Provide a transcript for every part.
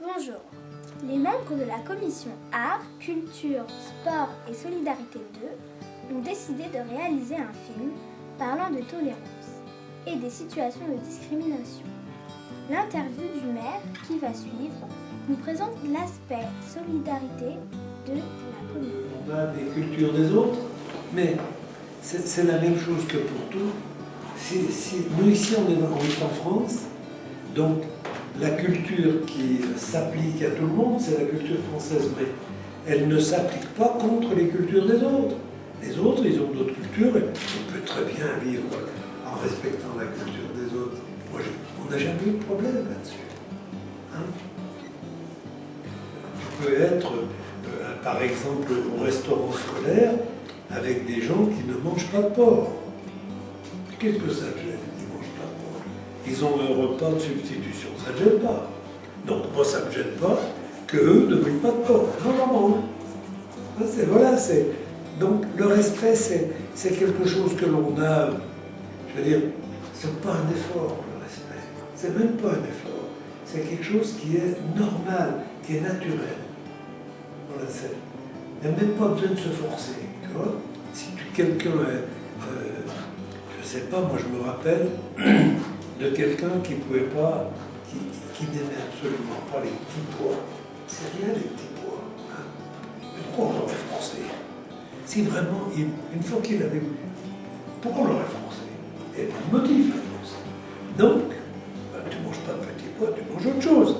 Bonjour. Les membres de la commission Art, Culture, Sport et Solidarité 2 ont décidé de réaliser un film parlant de tolérance et des situations de discrimination. L'interview du maire qui va suivre nous présente l'aspect solidarité de la commune. On a des cultures des autres, mais c'est la même chose que pour tout. Nous ici on est en France, donc la culture qui s'applique à tout le monde, c'est la culture française, mais elle ne s'applique pas contre les cultures des autres. Les autres, ils ont d'autres cultures, et on peut très bien vivre en respectant la culture des autres. Moi, on n'a jamais eu de problème là-dessus. Hein? Tu peux être, par exemple, au restaurant scolaire, avec des gens qui ne mangent pas de porc. Qu'est-ce que ça gêne? Ils ne mangent pas de porc. Ils ont un repas de substitution, ça ne gêne pas. Donc moi, ça ne me gêne pas qu'eux ne mangent pas de porc. Non. Voilà, donc le respect, c'est quelque chose que l'on a, je veux dire, c'est pas un effort, le respect. C'est même pas un effort. C'est quelque chose qui est normal, qui est naturel. Voilà, il n'y a même pas besoin de se forcer, tu vois. Si quelqu'un est, je sais pas, moi je me rappelle de quelqu'un qui pouvait pas, qui n'aimait absolument pas les petits pois. C'est rien les petits pois. Hein. Mais pourquoi on l'aurait forcé? Si vraiment, une fois qu'il avait... Pourquoi on l'aurait forcé? Et le motif est forcé. Donc, tu ne manges pas de petits pois, tu manges autre chose.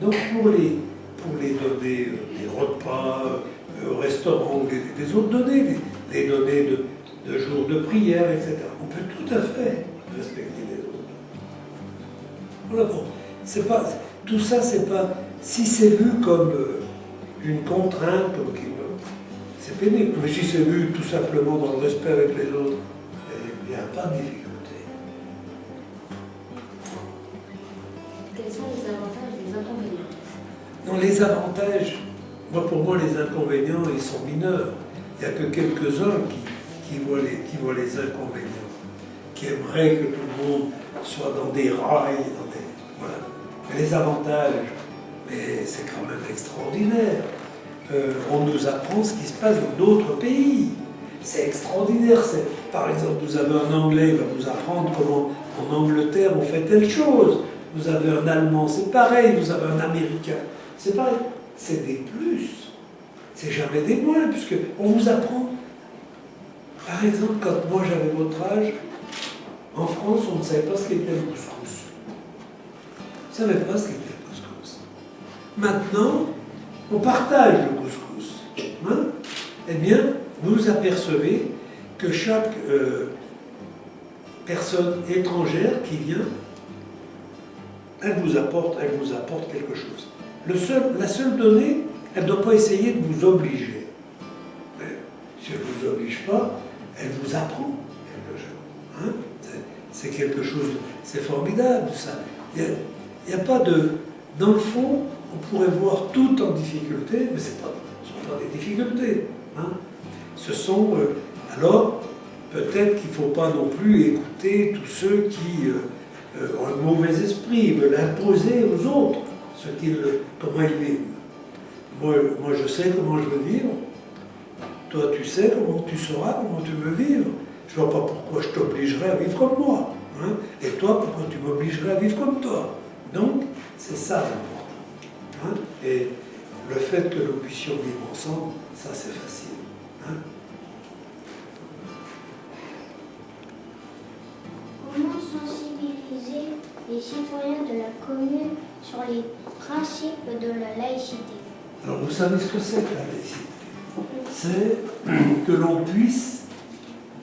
Donc pour les donner des repas au restaurant, ou les autres données, les données de jours de prière, etc. On peut tout à fait respecter les autres. Voilà, bon. C'est pas, tout ça, c'est pas... Si c'est vu comme une contrainte, c'est pénible. Mais si c'est vu tout simplement dans le respect avec les autres, il n'y a pas de difficulté. Quels sont les avantages et les inconvénients? Non, les avantages, pour moi, les inconvénients, ils sont mineurs. Il n'y a que quelques-uns qui voient les inconvénients, qui aimeraient que tout le monde soit dans des rails, voilà. Mais les avantages, mais c'est quand même extraordinaire. On nous apprend ce qui se passe dans d'autres pays. C'est extraordinaire. Par exemple, vous avez un Anglais, il va vous apprendre comment en Angleterre on fait telle chose. Vous avez un Allemand, c'est pareil. Vous avez un Américain, c'est pareil. C'est des plus. C'est jamais des moins, puisque on vous apprend. Par exemple, quand moi j'avais votre âge, en France, on ne savait pas ce qu'était le couscous. On ne savait pas ce qu'était le couscous. Maintenant, on partage le couscous. Hein? Eh bien, vous apercevez que chaque personne étrangère qui vient, elle vous apporte quelque chose. La seule donnée, elle ne doit pas essayer de vous obliger. Mais si elle ne vous oblige pas, elle vous apprend quelque chose. Hein? C'est quelque chose, c'est formidable ça. Il n'y a pas de... Dans le fond, on pourrait voir tout en difficulté, mais ce ne sont pas des difficultés. Hein. Ce sont... alors, peut-être qu'il ne faut pas non plus écouter tous ceux qui ont un mauvais esprit, veulent imposer aux autres comment ils vivent. Moi, je sais comment je veux vivre. Toi, tu sais comment tu sauras comment tu veux vivre. Je ne vois pas pourquoi je t'obligerais à vivre comme moi. Hein. Et toi, pourquoi tu m'obligerais à vivre comme toi. Donc, c'est ça l'important. Hein? Et le fait que nous puissions vivre ensemble, ça c'est facile. Hein? Comment sensibiliser les citoyens de la commune sur les principes de la laïcité? Alors vous savez ce que c'est que la laïcité? C'est que l'on puisse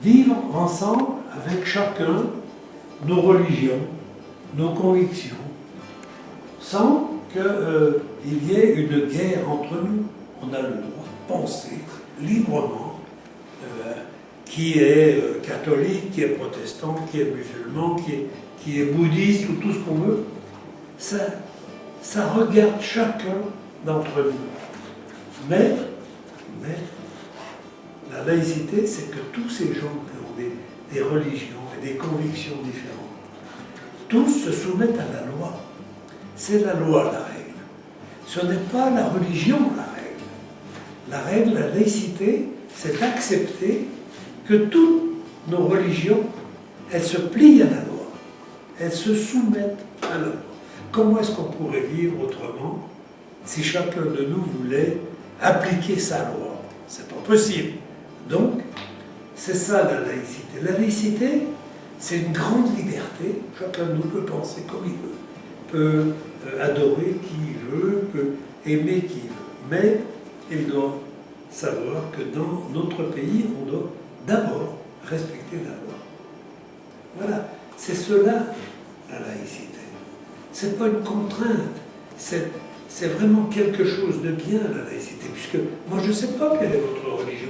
vivre ensemble avec chacun nos religions, nos convictions, sans qu'il y ait une guerre entre nous. On a le droit de penser librement, qui est catholique, qui est protestant, qui est musulman, qui est bouddhiste, ou tout ce qu'on veut. Ça regarde chacun d'entre nous. Mais la laïcité, c'est que tous ces gens qui ont des religions et des convictions différentes, tous se soumettent à la loi. C'est la loi, la règle. Ce n'est pas la religion la règle. La règle, la laïcité, c'est d'accepter que toutes nos religions, elles se plient à la loi. Elles se soumettent à la loi. Comment est-ce qu'on pourrait vivre autrement si chacun de nous voulait appliquer sa loi? C'est pas possible. Donc, c'est ça la laïcité. La laïcité, c'est une grande liberté. Chacun de nous peut penser comme il veut, peut adorer qui il veut, peut aimer qui il veut. Mais il doit savoir que dans notre pays, on doit d'abord respecter la loi. Voilà, c'est cela la laïcité. C'est pas une contrainte, c'est vraiment quelque chose de bien la laïcité, puisque moi je ne sais pas quelle est votre religion.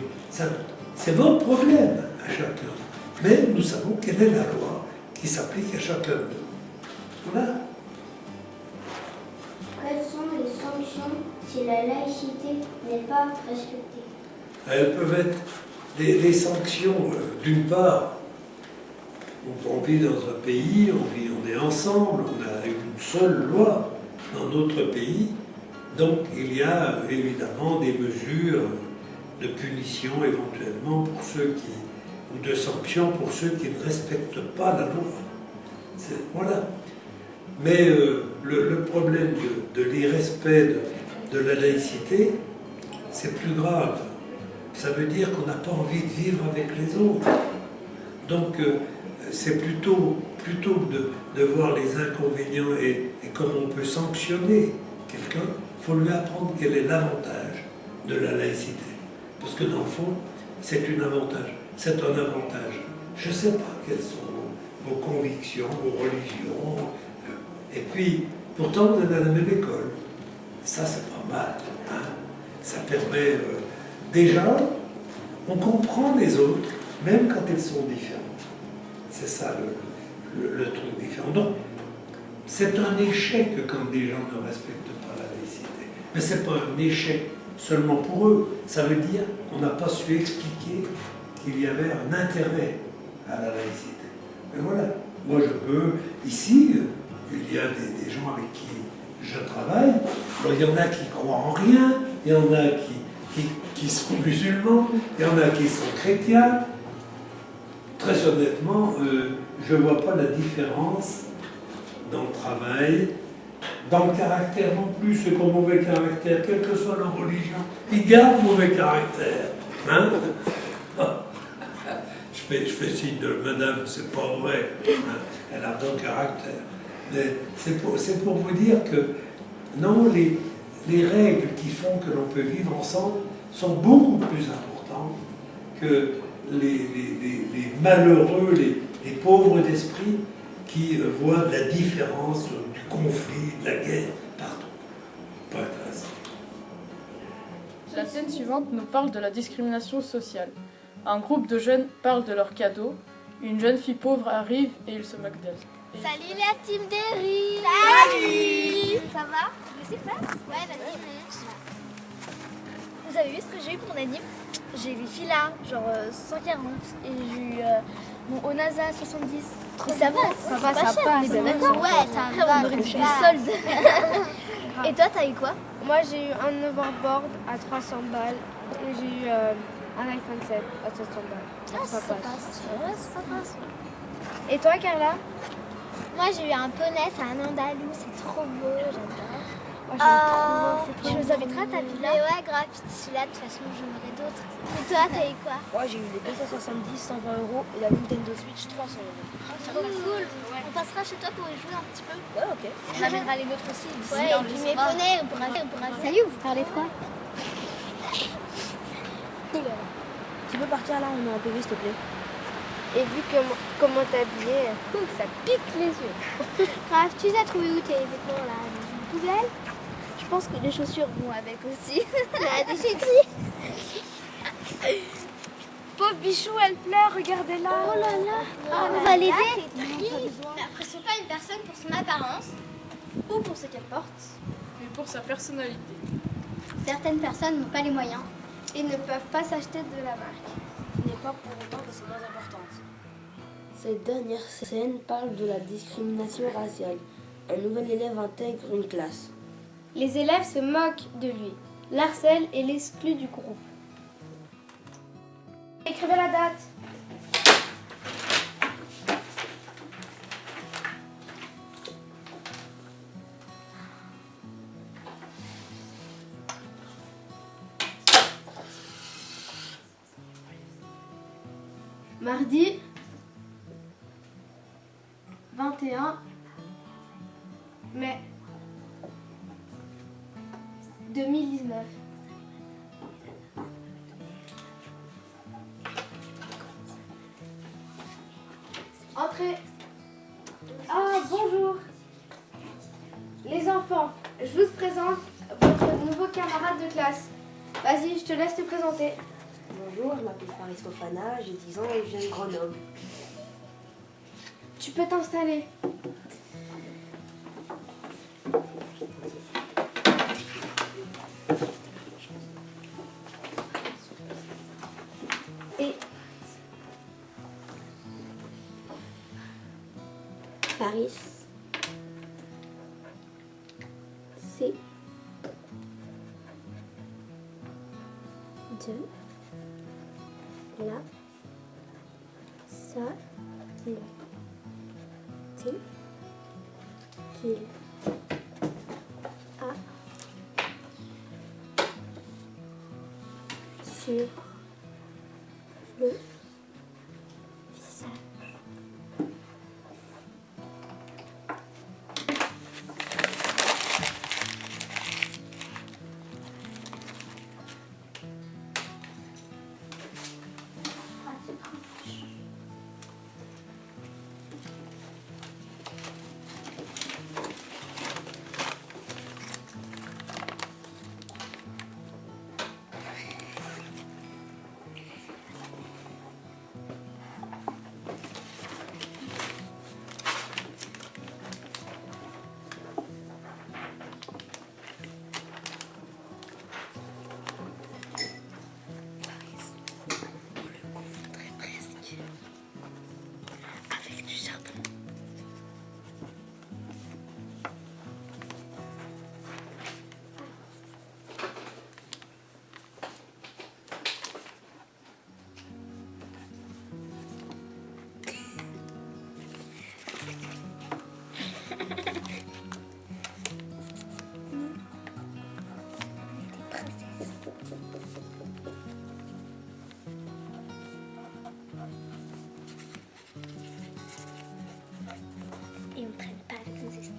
C'est votre problème à chacun. Mais nous savons quelle est la loi qui s'applique à chacun de nous. Voilà. Quelles sont les sanctions si la laïcité n'est pas respectée? Elles peuvent être des sanctions, d'une part, on vit dans un pays, on est ensemble, on a une seule loi dans notre pays, donc il y a évidemment des mesures de punition éventuellement pour ceux qui, ou de sanctions pour ceux qui ne respectent pas la loi. Voilà. Mais le problème de l'irrespect de la laïcité, c'est plus grave. Ça veut dire qu'on n'a pas envie de vivre avec les autres. Donc c'est plutôt que de voir les inconvénients et comment on peut sanctionner quelqu'un, il faut lui apprendre quel est l'avantage de la laïcité. Parce que dans le fond, c'est un avantage. Je ne sais pas quelles sont vos convictions, vos religions. Et puis, pourtant, vous êtes à la même école. Ça, c'est pas mal. Hein? Ça permet... déjà, on comprend les autres, même quand ils sont différents. C'est ça le truc différent. Donc, c'est un échec quand des gens ne respectent pas la laïcité. Mais ce n'est pas un échec seulement pour eux. Ça veut dire qu'on n'a pas su expliquer qu'il y avait un intérêt à la laïcité. Mais voilà, moi je peux, ici, il y a des gens avec qui je travaille. Alors, il y en a qui croient en rien, il y en a qui sont musulmans, il y en a qui sont chrétiens. Très honnêtement, je ne vois pas la différence dans le travail, dans le caractère non plus. Ceux qui ont mauvais caractère, quelle que soit leur religion, ils gardent mauvais caractère. Hein? Je fais signe de madame, c'est pas vrai. Hein? Elle a bon caractère. Mais c'est pour vous dire que non, les règles qui font que l'on peut vivre ensemble sont beaucoup plus importantes que les malheureux, les pauvres d'esprit qui voient de la différence, du conflit, de la guerre, partout. Pas intéressant. La scène suivante nous parle de la discrimination sociale. Un groupe de jeunes parle de leurs cadeaux. Une jeune fille pauvre arrive et il se moque d'elle. Salut la team Derry. Salut. Ça va? Je sais pas. Ouais, vas-y, monte. Vous avez vu ce que j'ai eu pour l'anime? J'ai les filas, genre 140, et j'ai eu mon Onaza 70. Mais ça va, ça passe. Ouais, ça va. On aurait dû les soldes. Et toi, t'as eu quoi? Moi, j'ai eu un overboard à 300 balles et j'ai eu un iPhone 7 à 700 balles. Ah, ça passe. Ouais, ça passe. Et toi, Carla? Moi, j'ai eu un poney, c'est un andalou, c'est trop beau, j'adore. Tu nous inviteras à ta villa? Mais ouais, grave, celui-là, de toute façon, j'en aurai d'autres. Et toi, t'as eu quoi? Moi, j'ai eu les 270, 120 € et la Nintendo Switch, 300 €. Trop cool. On passera chez toi pour y jouer un petit peu. Ouais, ok. On amènera les nôtres aussi. Ouais, et puis mes poneys, on pourra... Salut, vous parlez de quoi? Tu peux partir là, on est en PV, s'il te plaît. Et vu comment t'es habillée, ça pique les yeux. Grave, tu les as trouvés où tes vêtements là? Dans une poubelle? Je pense que les chaussures vont avec aussi. La déchetterie. Pauvre bichou, elle pleure, regardez-la. Oh là là. On va l'aider. N'apprécie pas une personne pour son apparence ou pour ce qu'elle porte, Mais pour sa personnalité. certaines personnes n'ont pas les moyens et ne peuvent pas s'acheter de la marque. Ce n'est pas pour autant que c'est moins importante. Cette dernière scène parle de la discrimination raciale. Un nouvel élève intègre une classe. Les élèves se moquent de lui, l'harcèlent et l'excluent du groupe. Écrivez la date. Mardi 21 mai 2019. Entrez. Ah, bonjour. Les enfants, je vous présente votre nouveau camarade de classe. Vas-y, je te laisse te présenter. Bonjour, je m'appelle Faris Fofana, j'ai 10 ans et je viens de Grenoble. Tu peux t'installer. Et Faris, c'est de la salle qu'il a sur le visage. Et on ne traîne pas avec nos esclaves.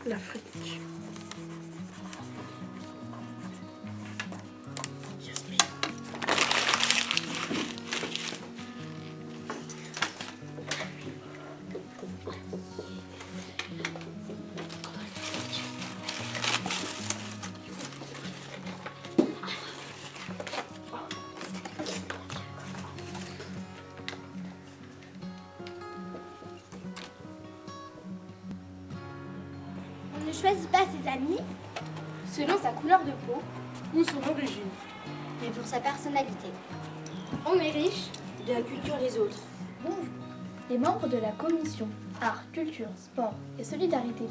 L'Afrique. On ne choisit pas ses amis selon sa couleur de peau Ou son origine. mais pour sa personnalité. on est riche. De la culture des autres. Bonjour. Les membres de la commission Art, Culture, Sport et Solidarité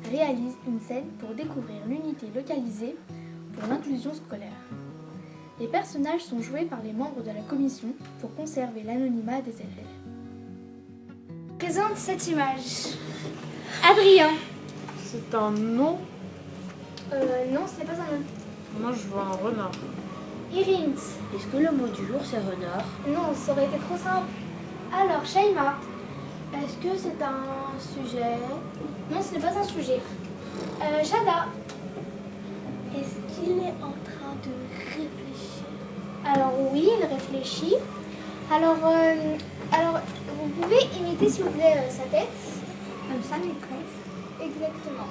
2 réalisent une scène pour découvrir l'unité localisée pour l'inclusion scolaire. Les personnages sont joués par les membres de la commission pour conserver l'anonymat des élèves. Présente cette image. Adrien. C'est un nom. Non, ce n'est pas un nom. Moi, je vois un renard. Irins. Est-ce que le mot du jour c'est renard? Non, ça aurait été trop simple. Alors, Shaima. Est-ce que c'est un sujet? Non, ce n'est pas un sujet. Jada. Est-ce qu'il est en train de réfléchir? Alors oui, il réfléchit. Alors, vous pouvez imiter s'il vous plaît sa tête. Comme ça, maîtresse. Exactement.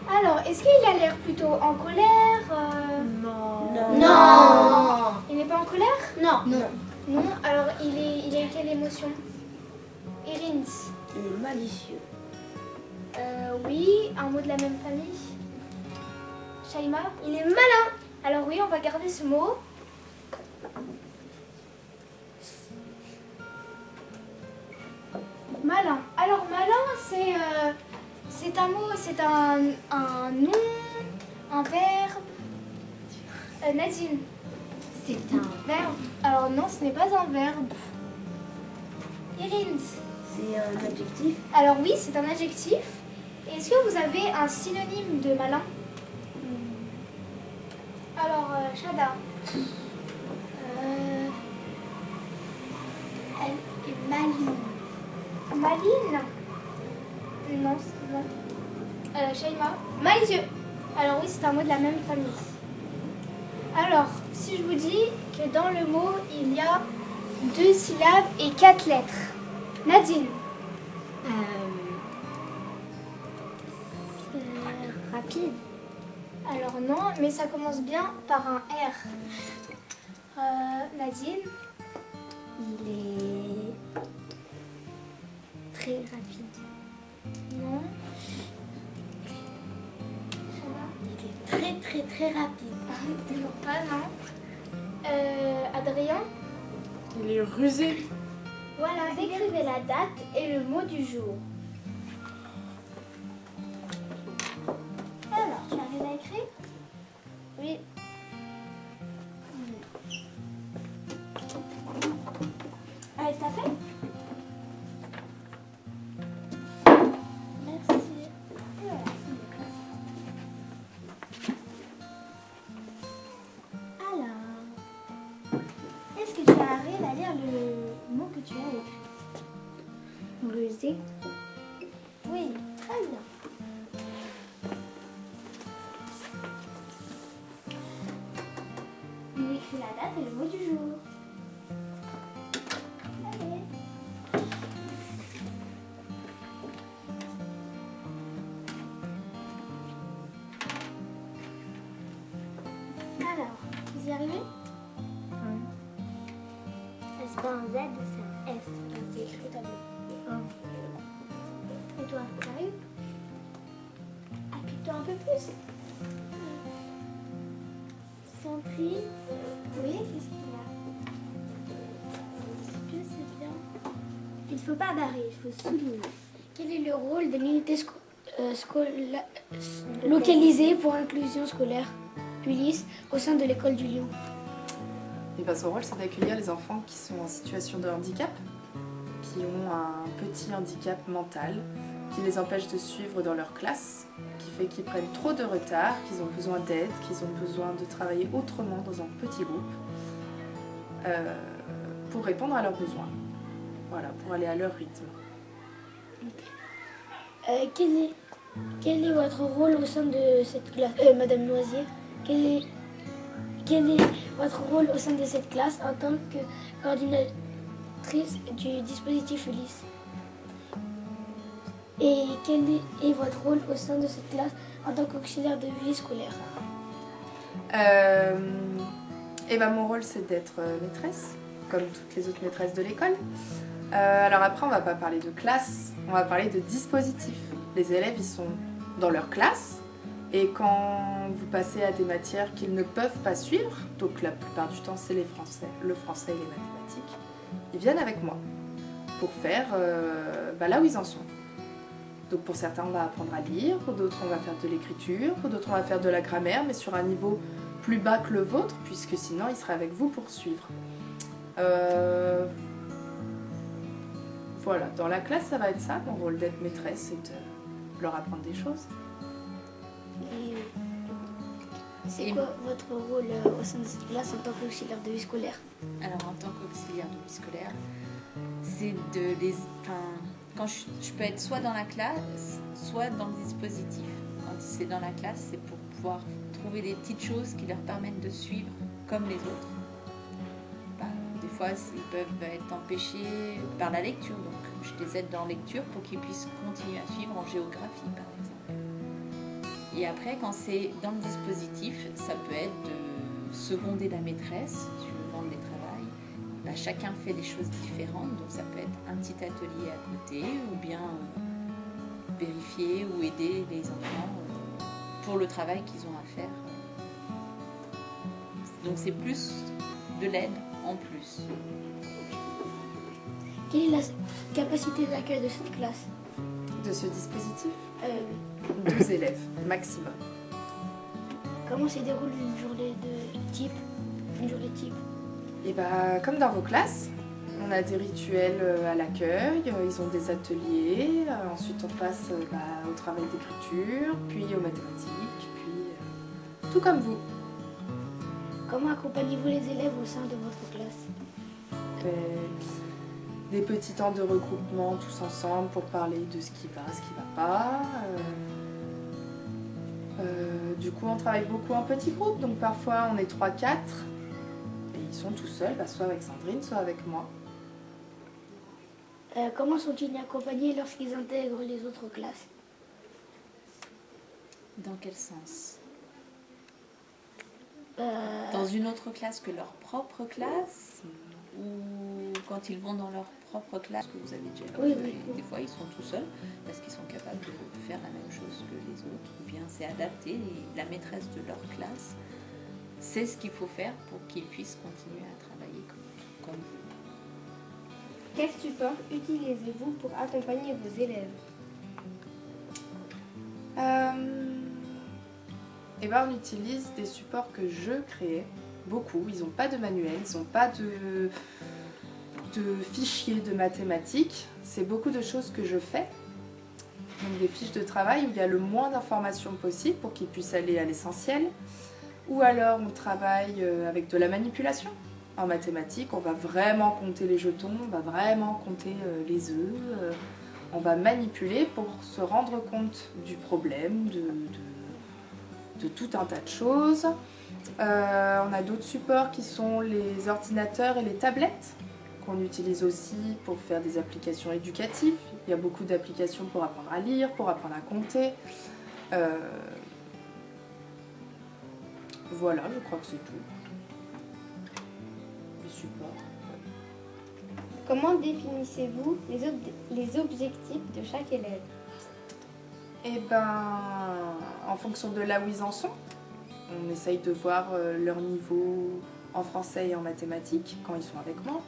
Alors, est-ce qu'il a l'air plutôt en colère? Non. Non. Il n'est pas en colère? Non. Non. Alors, il a quelle émotion? Irins. Il est malicieux. Oui, un mot de la même famille. Shaima, il est malin. Alors oui, on va garder ce mot. Malin. Alors malin, c'est un mot, c'est un nom, un verbe. Nadine. C'est un verbe. Alors non, ce n'est pas un verbe. Irins. C'est un adjectif. Alors oui, c'est un adjectif. Est-ce que vous avez un synonyme de malin? Alors, Shada. Elle est maligne. Maline? Non, c'est non. Shaima. Malicieux. Alors oui, c'est un mot de la même famille. Alors, si je vous dis que dans le mot, il y a 2 syllabes et 4 lettres. Nadine. Rapide. Alors non, mais ça commence bien par un R. Nadine. Il est très rapide. Non. Il est très rapide. Toujours pas, non. Adrien. Il est rusé. Voilà, décrivez la date et le mot du jour. Alors, tu arrives à écrire? Oui. Allez, t'as fait? Merci. Voilà, c'est bon comme ça. Alors, est-ce que tu arrives à lire le mot que tu as écrit? Rusé. Oui, très bien. On écrit la date et le mot du jour. Allez. Alors, vous y arrivez? C'est pas un Z, c'est un S. C'est écrit tableau. Et toi, tu arrives? Applique-toi un peu plus. Centrine. Oui, qu'est-ce qu'il y a? Est-ce que c'est bien? Il ne faut pas barrer, il faut souligner. Quel est le rôle de l'unité localisée pour inclusion scolaire, Ulysse, au sein de l'école du Lion? Et ben, son rôle, c'est d'accueillir les enfants qui sont en situation de handicap, qui ont un petit handicap mental, qui les empêche de suivre dans leur classe, qui fait qu'ils prennent trop de retard, qu'ils ont besoin d'aide, qu'ils ont besoin de travailler autrement dans un petit groupe, pour répondre à leurs besoins. Voilà, pour aller à leur rythme. Quel est votre rôle au sein de cette classe, Madame Noisier? Quel est votre rôle au sein de cette classe en tant que coordinatrice du dispositif Ulysse? Et quel est votre rôle au sein de cette classe en tant qu'auxiliaire de vie scolaire? Et ben, mon rôle, c'est d'être maîtresse, comme toutes les autres maîtresses de l'école. Alors après, on va pas parler de classe, on va parler de dispositif. Les élèves, ils sont dans leur classe, et quand vous passez à des matières qu'ils ne peuvent pas suivre, donc la plupart du temps, c'est le français et les mathématiques, ils viennent avec moi pour faire là où ils en sont. Donc pour certains, on va apprendre à lire, pour d'autres, on va faire de l'écriture, pour d'autres, on va faire de la grammaire, mais sur un niveau plus bas que le vôtre, puisque sinon, ils seraient avec vous pour suivre. Voilà, dans la classe, ça va être ça, mon rôle d'être maîtresse, c'est de leur apprendre des choses. Et c'est quoi votre rôle au sein de cette classe en tant qu'auxiliaire de vie scolaire? Alors en tant qu'auxiliaire de vie scolaire, c'est de les... quand je peux être soit dans la classe, soit dans le dispositif. Quand c'est dans la classe, c'est pour pouvoir trouver des petites choses qui leur permettent de suivre comme les autres. Des fois, ils peuvent être empêchés par la lecture, donc je les aide dans la lecture pour qu'ils puissent continuer à suivre en géographie, par exemple. Et après, quand c'est dans le dispositif, ça peut être de seconder la maîtresse, suivant les travails. Chacun fait des choses différentes, donc ça peut être un petit atelier à côté, ou bien vérifier ou aider les enfants pour le travail qu'ils ont à faire. Donc c'est plus de l'aide en plus. Quelle est la capacité d'accueil de cette classe? De ce dispositif 12 élèves, maximum. Comment se déroule une journée type? Et comme dans vos classes, on a des rituels à l'accueil, ils ont des ateliers, ensuite on passe au travail d'écriture, puis aux mathématiques, puis tout comme vous. Comment accompagnez-vous les élèves au sein de votre classe? Des petits temps de regroupement tous ensemble pour parler de ce qui va pas. Du coup, on travaille beaucoup en petits groupes, donc parfois on est 3-4 et ils sont tout seuls, soit avec Sandrine, soit avec moi. Comment sont-ils accompagnés lorsqu'ils intègrent les autres classes? Dans quel sens? Dans une autre classe que leur propre classe? Ou quand ils vont dans leur propre classe, que vous avez déjà vu, des fois ils sont tout seuls parce qu'ils sont capables de faire la même chose que les autres, ou bien c'est adapté et la maîtresse de leur classe sait ce qu'il faut faire pour qu'ils puissent continuer à travailler comme vous. Quel support utilisez-vous pour accompagner vos élèves? On utilise des supports que je crée, beaucoup. Ils n'ont pas de manuel, ils n'ont pas de fichiers de mathématiques. C'est beaucoup de choses que je fais. Donc des fiches de travail où il y a le moins d'informations possible pour qu'ils puissent aller à l'essentiel. Ou alors on travaille avec de la manipulation. En mathématiques, on va vraiment compter les jetons, on va vraiment compter les œufs. On va manipuler pour se rendre compte du problème, de tout un tas de choses. On a d'autres supports qui sont les ordinateurs et les tablettes qu'on utilise aussi pour faire des applications éducatives. Il y a beaucoup d'applications pour apprendre à lire, pour apprendre à compter. Voilà, je crois que c'est tout. Les supports. Comment définissez-vous les objectifs de chaque élève? En fonction de là où ils en sont, on essaye de voir leur niveau en français et en mathématiques quand ils sont avec moi.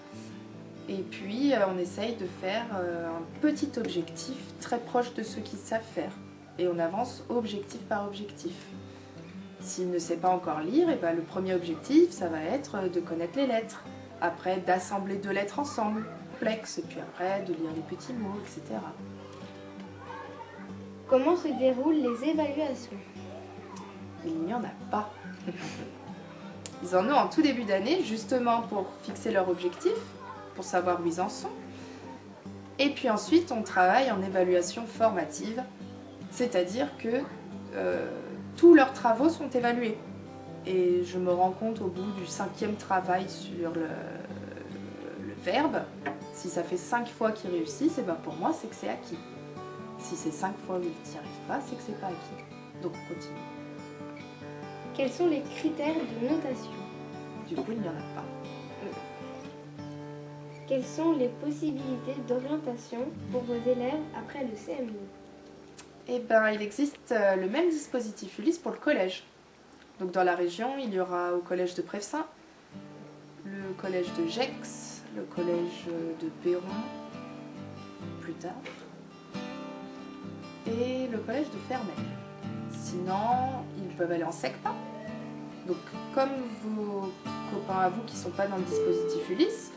Et puis on essaye de faire un petit objectif très proche de ce qu'ils savent faire. Et on avance objectif par objectif. S'il ne sait pas encore lire, le premier objectif, ça va être de connaître les lettres. Après, d'assembler deux lettres ensemble, complexe, et puis après, de lire les petits mots, etc. Comment se déroulent les évaluations? Il n'y en a pas. Ils en ont en tout début d'année, justement pour fixer leur objectif, pour savoir où ils en sont. Et puis ensuite, on travaille en évaluation formative, c'est-à-dire que tous leurs travaux sont évalués. Et je me rends compte au bout du 5e travail sur le verbe, si ça fait 5 fois qu'ils réussissent, pour moi, c'est que c'est acquis. Si c'est 5 fois où ils n'y arrivent pas, c'est que c'est pas acquis. Donc on continue. Quels sont les critères de notation? Du coup, il n'y en a pas. Quelles sont les possibilités d'orientation pour vos élèves après le CM2? Il existe le même dispositif Ulysse pour le collège. Donc dans la région, il y aura au collège de Prevessin, le collège de Gex, le collège de Perron, plus tard, et le collège de Ferney. Sinon, ils peuvent aller en SECPA. Donc comme vos copains à vous qui ne sont pas dans le dispositif Ulysse,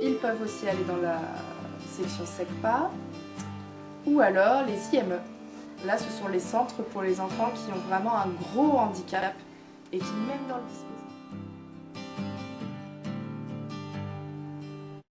ils peuvent aussi aller dans la section SECPA, ou alors les IME. Là, ce sont les centres pour les enfants qui ont vraiment un gros handicap et qui, même dans le dispositif